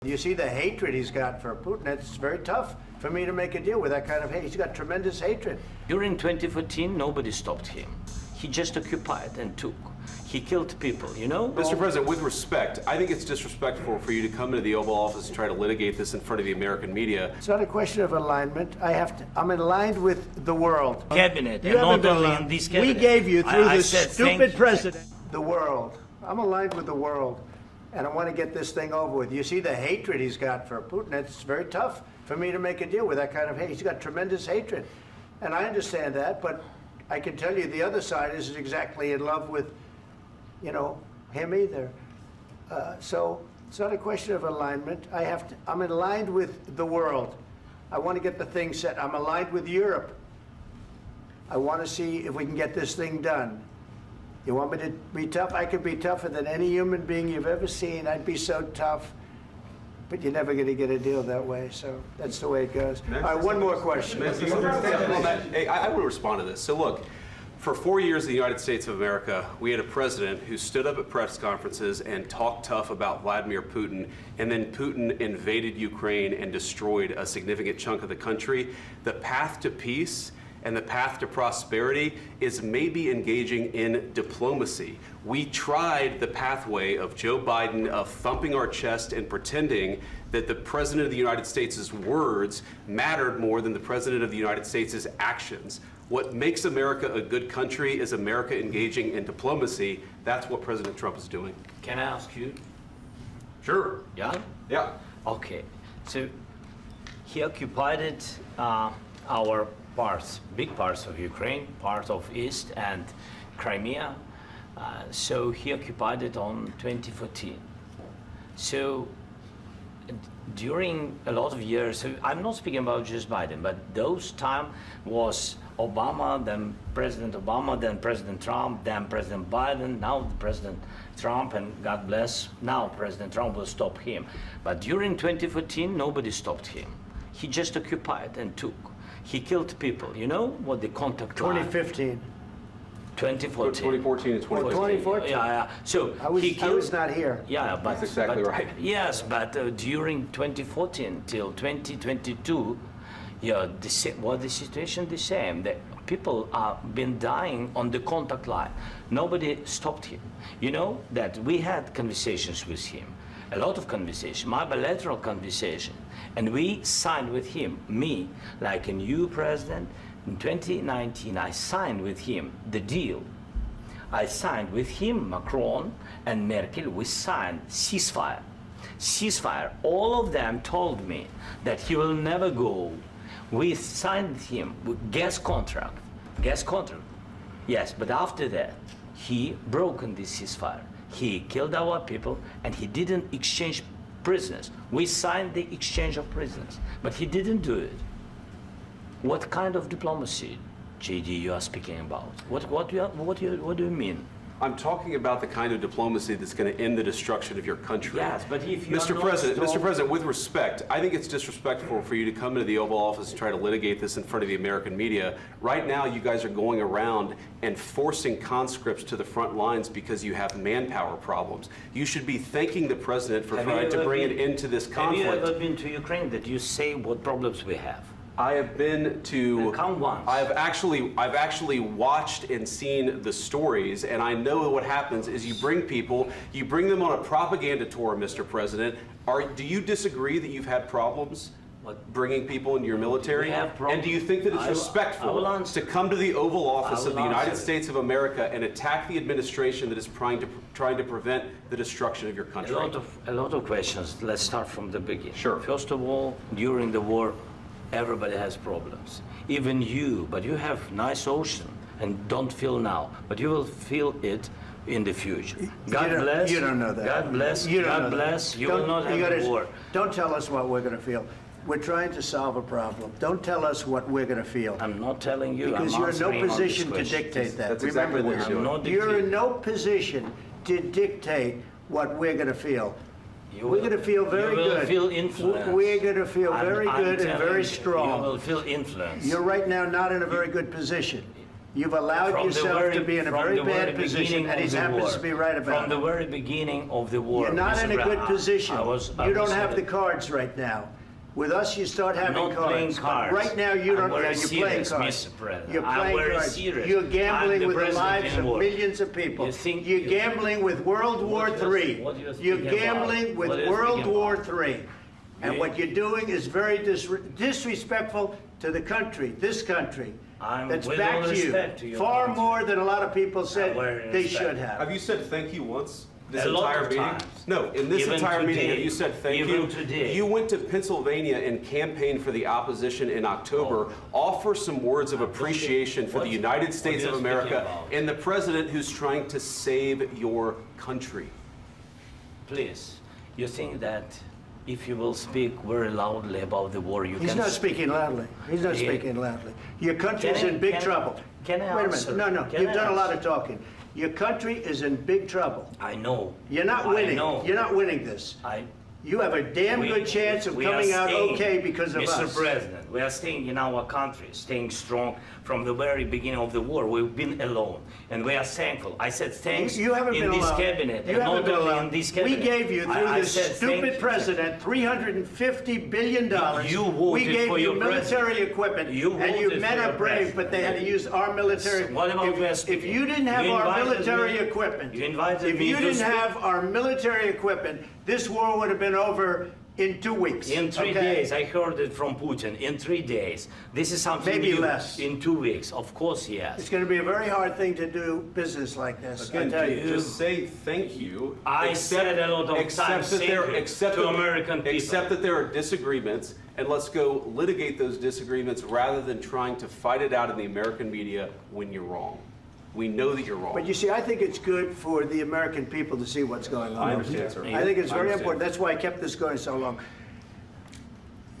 You see the hatred he's got for Putin. It's very tough for me to make a deal with that kind of hate. He's got tremendous hatred. During 2014, nobody stopped him. He just occupied and took. He killed people, you know? Mr. President, with respect, I think it's disrespectful for you to come into the Oval Office and try to litigate this in front of the American media. It's not a question of alignment. I'm aligned with the world. Cabinet, You and haven't not been only aligned. in this cabinet. We gave you, through I this said, stupid president, the world. I'm aligned with the world, and I want to get this thing over with. You see the hatred he's got for Putin. It's very tough for me to make a deal with that kind of hate. He's got tremendous hatred, and I understand that, but I can tell you the other side isn't exactly in love with, you know, him either. So it's not a question of alignment. I'm aligned with the world. I want to get the thing set. I'm aligned with Europe. I want to see if we can get this thing done. You want me to be tough? I could be tougher than any human being you've ever seen. I'd be so tough. But you're never going to get a deal that way, so that's the way it goes. All right, one more question. Hey, I want to respond to this. So look, for 4 years in the United States of America, we had a president who stood up at press conferences and talked tough about Vladimir Putin, and then Putin invaded Ukraine and destroyed a significant chunk of the country. The path to peace and the path to prosperity is maybe engaging in diplomacy. We tried the pathway of Joe Biden of thumping our chest and pretending that the President of the United States' words mattered more than the President of the United States' actions. What makes America a good country is America engaging in diplomacy. That's what President Trump is doing. Can I ask you? Sure. Yeah? Yeah. Okay. So he occupied our parts, big parts of Ukraine, part of East and Crimea. So he occupied it on 2014. So during a lot of years, so I'm not speaking about just Biden, but those time was Obama, then President Obama, then President Trump, then President Biden, now President Trump, and God bless, now President Trump will stop him. But during 2014, nobody stopped him. He just occupied and took. He killed people. You know what the contact line? 2015. 2014 2014. and 2014. 2014. Yeah. So I was not here. Yeah, but that's exactly right. Yes, but during 2014 till 2022, yeah, the situation the same. The people have been dying on the contact line. Nobody stopped him. You know that we had conversations with him, a lot of conversation, my bilateral conversation, and we signed with him, me, like a new president. In 2019, I signed with him the deal. I signed with him, Macron and Merkel, we signed ceasefire. Ceasefire. All of them told me that he will never go. We signed him with gas contract. Gas contract. Yes, but after that, he broken this ceasefire. He killed our people and he didn't exchange prisoners. We signed the exchange of prisoners, but he didn't do it. What kind of diplomacy, JD, you are speaking about? What do you mean? I'm talking about the kind of diplomacy that's going to end the destruction of your country. Yes, but if you Mr. President, with respect, I think it's disrespectful for you to come into the Oval Office and try to litigate this in front of the American media. Right now, you guys are going around and forcing conscripts to the front lines because you have manpower problems. You should be thanking the President for trying to bring an end to this conflict. Have you ever been to Ukraine that you say what problems we have? I have been to. Count once. I've actually watched and seen the stories, and I know what happens is you bring them on a propaganda tour, Mr. President. Do you disagree that you've had problems bringing people into your military? And do you think that it's respectful to come to the Oval Office of the United States of America and attack the administration that is trying to prevent the destruction of your country? A lot of questions. Let's start from the beginning. Sure. First of all, during the war, everybody has problems, even you, but you have nice ocean and don't feel now, but you will feel it in the future. God bless. You don't know that. God bless. God bless. You will not have a war. Don't tell us what we're going to feel. We're trying to solve a problem. Don't tell us what we're going to feel. I'm not telling you. Because you're in no position to dictate that. That's exactly what you're doing. You're in no position to dictate what we're going to feel. We're going to feel very good. You will feel influence. We're going to feel very good and very strong. You will feel influence. You're right now not in a very good position. You've allowed yourself to be in a very bad position, and he happens to be right about it. From the very beginning of the war. You're not in a good position. You don't have the the cards right now. With us, you start having not cards. playing cards. Right now, you don't. I'm very You're playing serious, cards. Mr. President. You're I'm playing very cards. serious. You're I'm gambling the with the president lives in of war. millions of people. You think You're you- gambling with World War What do you- III. what do you You're speak about? gambling with What do you World speak War about? III. And You- what you're doing is very disrespectful to the country, this country. That's with back all to you. respect to your Far country. more than a lot of people said very they respect. should have. Have you said thank you once? This A lot entire of meeting? times. No, in this Even entire meeting, today. have you said thank Even you? today. You went to Pennsylvania and campaigned for the opposition in October. Offer some words of appreciation for the United States are of you America speaking about? and the president who's trying to save your country. Please, you think that if you will speak very loudly about the war, you He's can... not speaking loudly. He's not Yeah. speaking loudly. Your country's Can I- in big can I- trouble. can I Wait a answer? minute. No, Can you've I done a lot answer? of talking. Your country is in big trouble. I know. You're not I winning. know. You're not winning this. You have a damn good chance of we are coming out staying, okay because of Mr. us. President, we are staying in our country, staying strong from the very beginning of the war. We've been alone, and we are thankful. I said thanks You haven't in been this alone. cabinet, You and haven't not been only alone. in this We cabinet. gave you, through I this said thank stupid you. president, $350 billion. You voted we gave for you your military president. equipment, You and you voted men for are your brave, president. but they had to use our military. So what about if you didn't have You our invited military me- equipment, you invited if me you to didn't speak. have our military equipment, this war would have been over in 2 weeks. In 3 okay? days, I heard it from Putin. In 3 days, this is something Maybe new. less. In 2 weeks, of course, yes. It's going to be a very hard thing to do business like this. I Again, tell you. just say thank you. I said a lot of accept times that thank there- you accept to that- American people. Accept that there are disagreements, and let's go litigate those disagreements rather than trying to fight it out in the American media when you're wrong. We know that you're wrong. But you see, I think it's good for the American people to see what's going on. I understand, sir. I think it's I very understand. important. That's why I kept this going so long.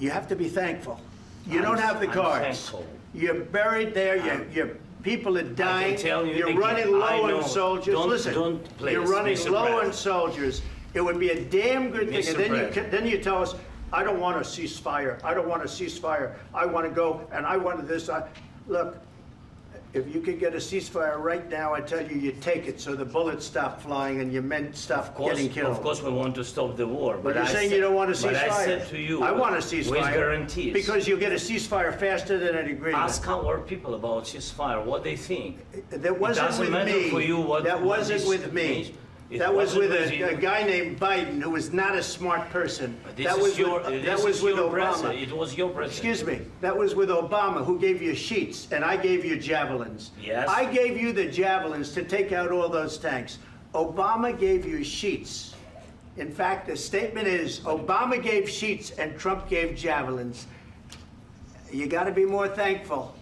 You have to be thankful. You don't have the I'm cards. thankful. You're buried there. Your people are dying. tell you You're again, running low I know. on soldiers. Don't- Listen, don't please, you're running Mr. low on President. soldiers. It would be a damn good thing. Mr. And then President. then you tell us, I don't want a ceasefire. I don't want a ceasefire. I want to go and I wanted this. Look, if you could get a ceasefire right now, I tell you, you take it so the bullets stop flying and your men stop getting killed. Of course, we want to stop the war. But you're I saying said- you don't want a ceasefire. But I said to you, I want a ceasefire. with guarantees. Because you'll get a ceasefire faster than an agreement. Ask our people about ceasefire, what they think. That wasn't doesn't with matter me. for you what- That what wasn't this with me. means. It That was wasn't with with you. a guy named Biden, who was not a smart person. But this That is was your, with, this that was is with your Obama. president. It was your president. Excuse me. That was with Obama, who gave you sheets, and I gave you javelins. Yes. I gave you the javelins to take out all those tanks. Obama gave you sheets. In fact, the statement is Obama gave sheets and Trump gave javelins. You got to be more thankful,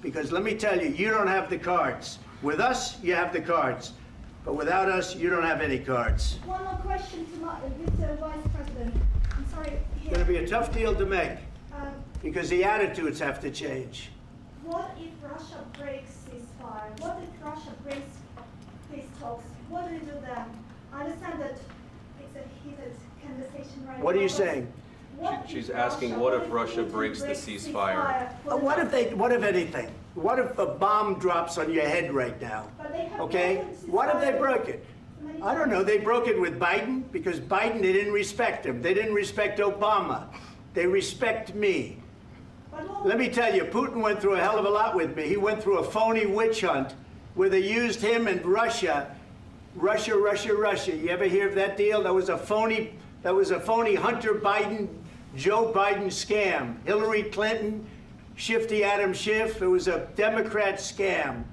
because let me tell you, you don't have the cards. With us, you have the cards. But without us, you don't have any cards. One more question to Mr. Vice President. I'm sorry. It's going to be a tough deal to make, Um, because the attitudes have to change. what if Russia breaks ceasefire? What if Russia breaks peace talks? What do you do then? I understand that it's a heated conversation right now. What are you but saying? what She's if asking, what if Russia Putin breaks the ceasefire? What if anything? What if a bomb drops on your head right now? But they have Okay? broken ceasefire What if they broke it? many I don't know. times. They broke it with Biden because Biden, they didn't respect him. They didn't respect Obama. They respect me. But what Let me tell you, Putin went through a hell of a lot with me. He went through a phony witch hunt where they used him and Russia. Russia. You ever hear of that deal? That was a phony Hunter Biden, Joe Biden scam. Hillary Clinton, Shifty Adam Schiff. It was a Democrat scam.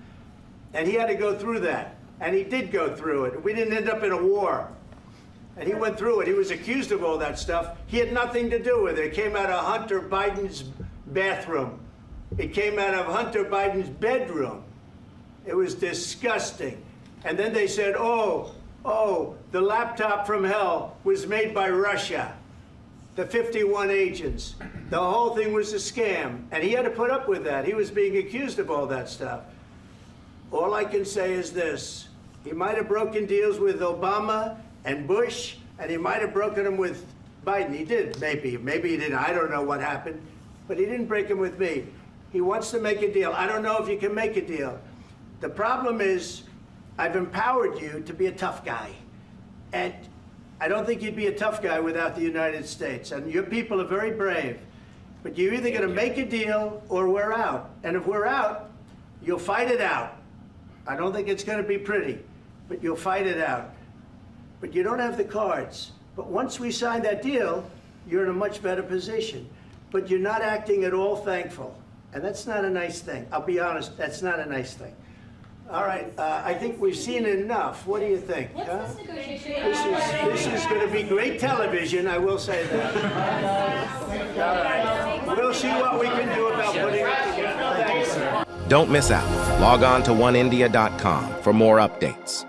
And he had to go through that. And he did go through it. We didn't end up in a war. And he went through it. He was accused of all that stuff. He had nothing to do with it. It came out of Hunter Biden's bathroom. It came out of Hunter Biden's bedroom. It was disgusting. And then they said, oh, the laptop from hell was made by Russia. The 51 agents. The whole thing was a scam. And he had to put up with that. He was being accused of all that stuff. All I can say is this. He might have broken deals with Obama and Bush, and he might have broken them with Biden. He did, maybe. Maybe he didn't. I don't know what happened. But he didn't break them with me. He wants to make a deal. I don't know if you can make a deal. The problem is I've empowered you to be a tough guy. And I don't think you'd be a tough guy without the United States. And your people are very brave. But you're either going to make a deal or we're out. And if we're out, you'll fight it out. I don't think it's going to be pretty, but you'll fight it out. But you don't have the cards. But once we sign that deal, you're in a much better position. But you're not acting at all thankful. And that's not a nice thing. I'll be honest, that's not a nice thing. All right, I think we've seen enough. What do you think? What's huh? this negotiation? This is going to be great television, I will say that. All right, we'll see what we can do about putting it together. Thanks. Don't miss out. Log on to oneindia.com for more updates.